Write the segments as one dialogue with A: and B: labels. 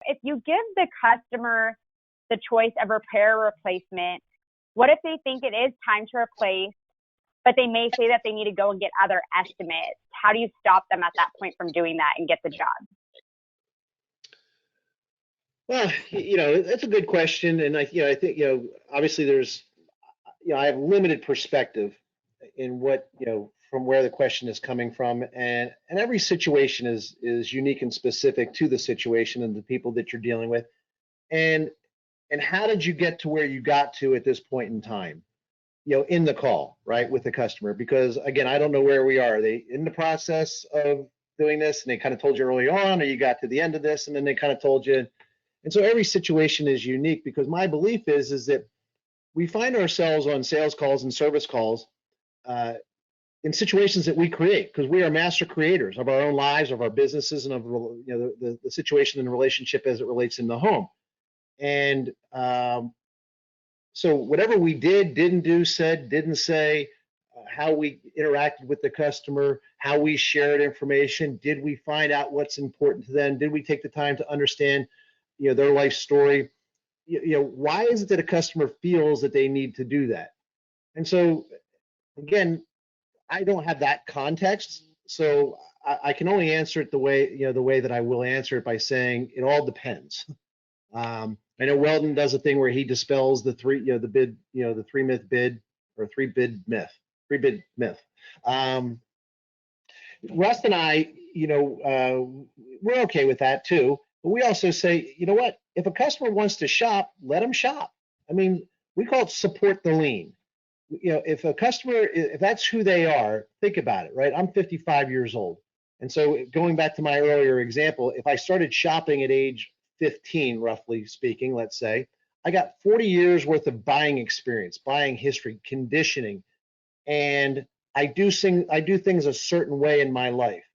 A: if you give the customer the choice of repair or replacement, what if they think it is time to replace, but they may say that they need to go and get other estimates? How do you stop them at that point from doing that and get the job?
B: Well, that's a good question, and I think obviously there's, I have limited perspective in what from where the question is coming from, and every situation is unique and specific to the situation and the people that you're dealing with, and how did you get to where you got to at this point in time, in the call, right, with the customer? Because again, I don't know where we are. Are they in the process of doing this and they kind of told you early on, or you got to the end of this and then they kind of told you? And so every situation is unique, because my belief is that we find ourselves on sales calls and service calls in situations that we create, because we are master creators of our own lives, of our businesses, and of the situation and the relationship as it relates in the home. And so whatever we did, didn't do, said, didn't say, how we interacted with the customer, how we shared information, did we find out what's important to them, did we take the time to understand their life story, why is it that a customer feels that they need to do that? And so again, I don't have that context, so I can only answer it the way that I will answer it, by saying it all depends. I know Weldon does a thing where he dispels the three bid myth. Russ and I, we're okay with that too. But we also say, what? If a customer wants to shop, let them shop. I mean, we call it support the lean. If a customer, if that's who they are, think about it, right? I'm 55 years old. And so going back to my earlier example, if I started shopping at age 15, roughly speaking, let's say, I got 40 years worth of buying experience, buying history, conditioning, and I do things a certain way in my life.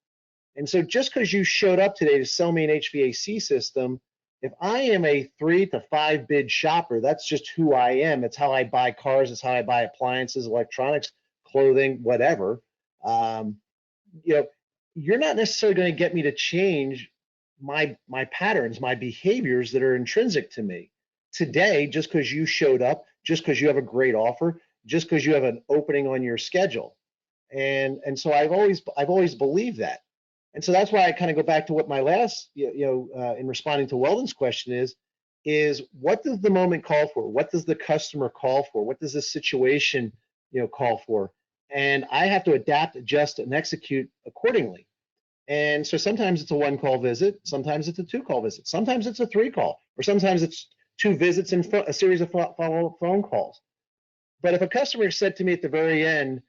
B: And so just because you showed up today to sell me an HVAC system, if I am a 3 to 5 bid shopper, that's just who I am. It's how I buy cars. It's how I buy appliances, electronics, clothing, whatever. You're not necessarily going to get me to change my patterns, my behaviors that are intrinsic to me today, just because you showed up, just because you have a great offer, just because you have an opening on your schedule. And so I've always believed that. And so that's why I kind of go back to what my last, in responding to Weldon's question is what does the moment call for? What does the customer call for? What does the situation, call for? And I have to adapt, adjust, and execute accordingly. And so sometimes it's a 1-call visit, sometimes it's a 2-call visit, sometimes it's a 3-call, or sometimes it's 2 visits and a series of follow-up phone calls. But if a customer said to me at the very end,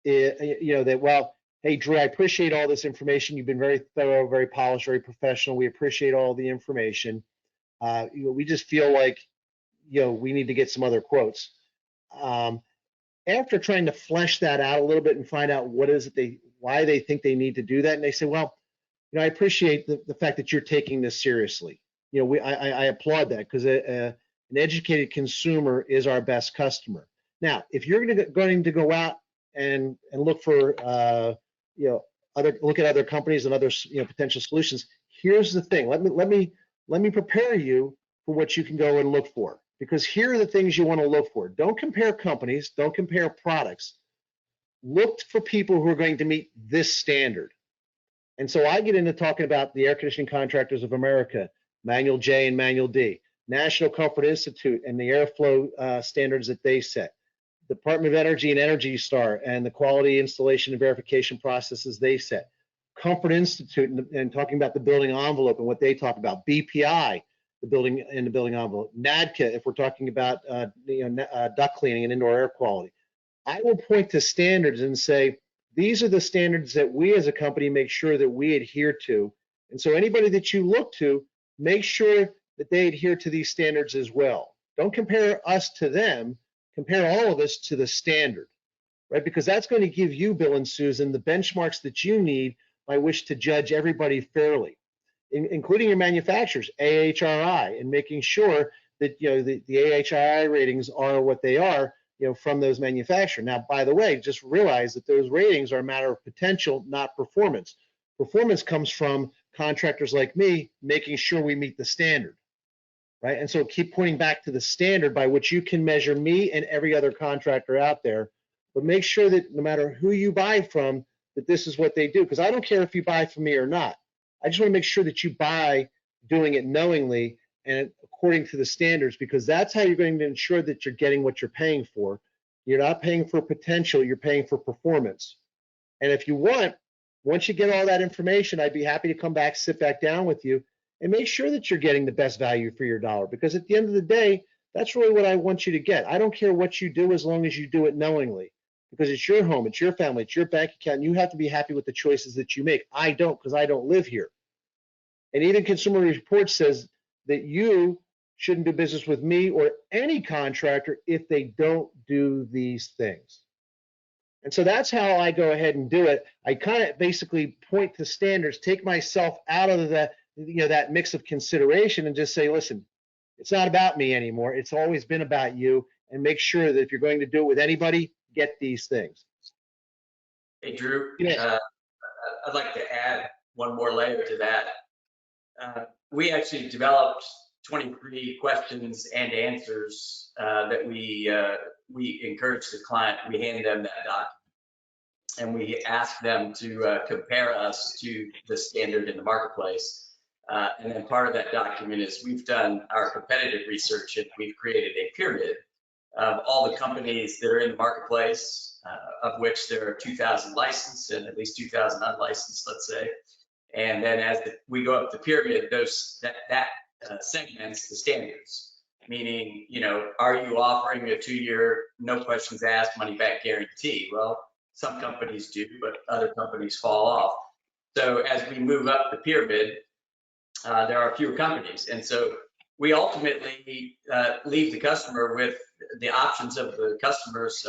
B: that, well, hey, Drew, I appreciate all this information. You've been very thorough, very polished, very professional. We appreciate all the information. We just feel like, we need to get some other quotes. After trying to flesh that out a little bit and find out why they think they need to do that, and they say, well, I appreciate the fact that you're taking this seriously. I applaud that, because an educated consumer is our best customer. Now, if you're going to go out and look for look at other companies and other potential solutions, here's the thing. Let me prepare you for what you can go and look for, because here are the things you want to look for. Don't compare companies, don't compare products. Look for people who are going to meet this standard. And so I get into talking about the Air Conditioning Contractors of America, Manual J and Manual D, National Comfort Institute and the airflow standards that they set, Department of Energy and Energy Star and the quality installation and verification processes they set, Comfort Institute and talking about the building envelope and what they talk about, BPI, the building envelope, NADCA if we're talking about duct cleaning and indoor air quality. I will point to standards and say, these are the standards that we as a company make sure that we adhere to. And so anybody that you look to, make sure that they adhere to these standards as well. Don't compare us to them, compare all of us to the standard, right? Because that's going to give you, Bill and Susan, the benchmarks that you need by which to judge everybody fairly, including your manufacturers, AHRI, and making sure that the AHRI ratings are what they are, from those manufacturers. Now, by the way, just realize that those ratings are a matter of potential, not performance. Performance comes from contractors like me making sure we meet the standard, right? And so keep pointing back to the standard by which you can measure me and every other contractor out there, but make sure that no matter who you buy from, that this is what they do. Because I don't care if you buy from me or not. I just want to make sure that you buy doing it knowingly and according to the standards, because that's how you're going to ensure that you're getting what you're paying for. You're not paying for potential, you're paying for performance. And if you want, once you get all that information, I'd be happy to come back, sit back down with you, and make sure that you're getting the best value for your dollar. Because at the end of the day, that's really what I want you to get. I don't care what you do as long as you do it knowingly, because it's your home, it's your family, it's your bank account, and you have to be happy with the choices that you make. I don't, because I don't live here. And even Consumer Reports says that you shouldn't do business with me or any contractor if they don't do these things. And so that's how I go ahead and do it. I kind of basically point to standards, take myself out of that, that mix of consideration, and just say, listen, it's not about me anymore. It's always been about you, and make sure that if you're going to do it with anybody, get these things.
C: Hey, Drew,
B: Yeah.
C: I'd like to add one more layer to that. We actually developed 23 questions and answers that we encourage the client. We hand them that document, and we ask them to compare us to the standard in the marketplace. And then part of that document is we've done our competitive research, and we've created a pyramid of all the companies that are in the marketplace, of which there are 2,000 licensed and at least 2,000 unlicensed, let's say. And then as we go up the pyramid, that segments the standards, meaning, are you offering a 2-year, no questions asked, money back guarantee? Well, some companies do, but other companies fall off. So as we move up the pyramid, there are fewer companies. And so we ultimately leave the customer with the options of the customers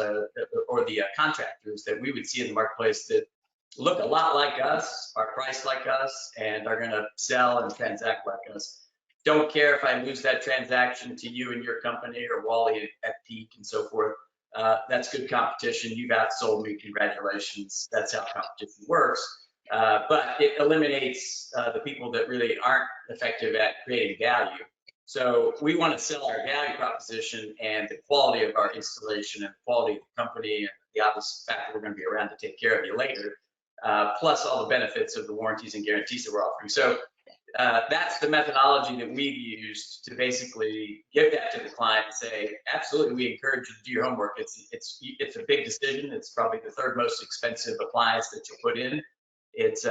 C: or the contractors that we would see in the marketplace that look a lot like us, are priced like us, and are going to sell and transact like us. Don't care if I lose that transaction to you and your company or Wally at Peak and so forth. That's good competition. You've outsold me. Congratulations. That's how competition works. But it eliminates the people that really aren't effective at creating value. So we want to sell our value proposition and the quality of our installation and the quality of the company and the obvious fact that we're going to be around to take care of you later, plus all the benefits of the warranties and guarantees that we're offering. So that's the methodology that we've used to basically give that to the client and say, absolutely, we encourage you to do your homework. It's a big decision. It's probably the third most expensive appliance that you put in. It's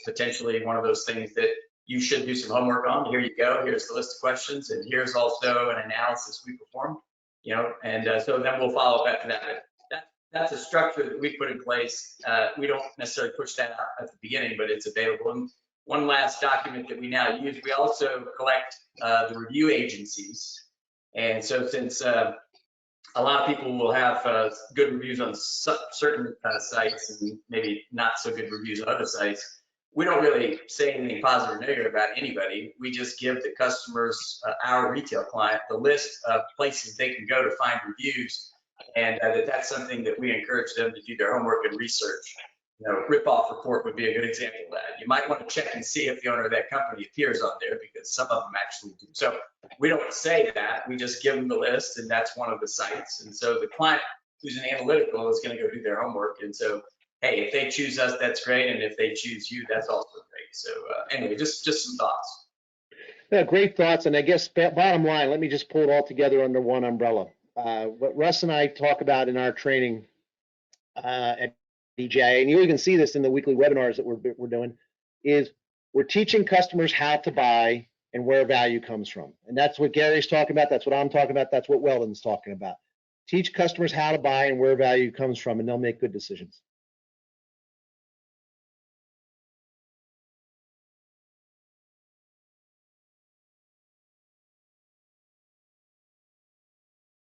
C: potentially one of those things that you should do some homework on. Here you go. Here's the list of questions, and here's also an analysis we performed. And so then we'll follow up after that. That's a structure that we put in place. We don't necessarily push that out at the beginning, but it's available. And one last document that we now use, we also collect the review agencies. And so since a lot of people will have good reviews on certain sites and maybe not so good reviews on other sites, we don't really say anything positive or negative about anybody. We just give the customers, our retail client, the list of places they can go to find reviews, and that's something that we encourage them to do their homework and research. Rip-off report would be a good example of that. You might want to check and see if the owner of that company appears on there, because some of them actually do. So we don't say that, we just give them the list, and that's one of the sites. And so the client who's an analytical is going to go do their homework. And so, hey, if they choose us, that's great. And if they choose you, that's also great. So anyway, just some thoughts.
B: Yeah, great thoughts. And I guess bottom line, let me just pull it all together under one umbrella. What Russ and I talk about in our training at EGIA, and you even see this in the weekly webinars that we're doing, is we're teaching customers how to buy and where value comes from. And that's what Gary's talking about. That's what I'm talking about. That's what Weldon's talking about. Teach customers how to buy and where value comes from, and they'll make good decisions.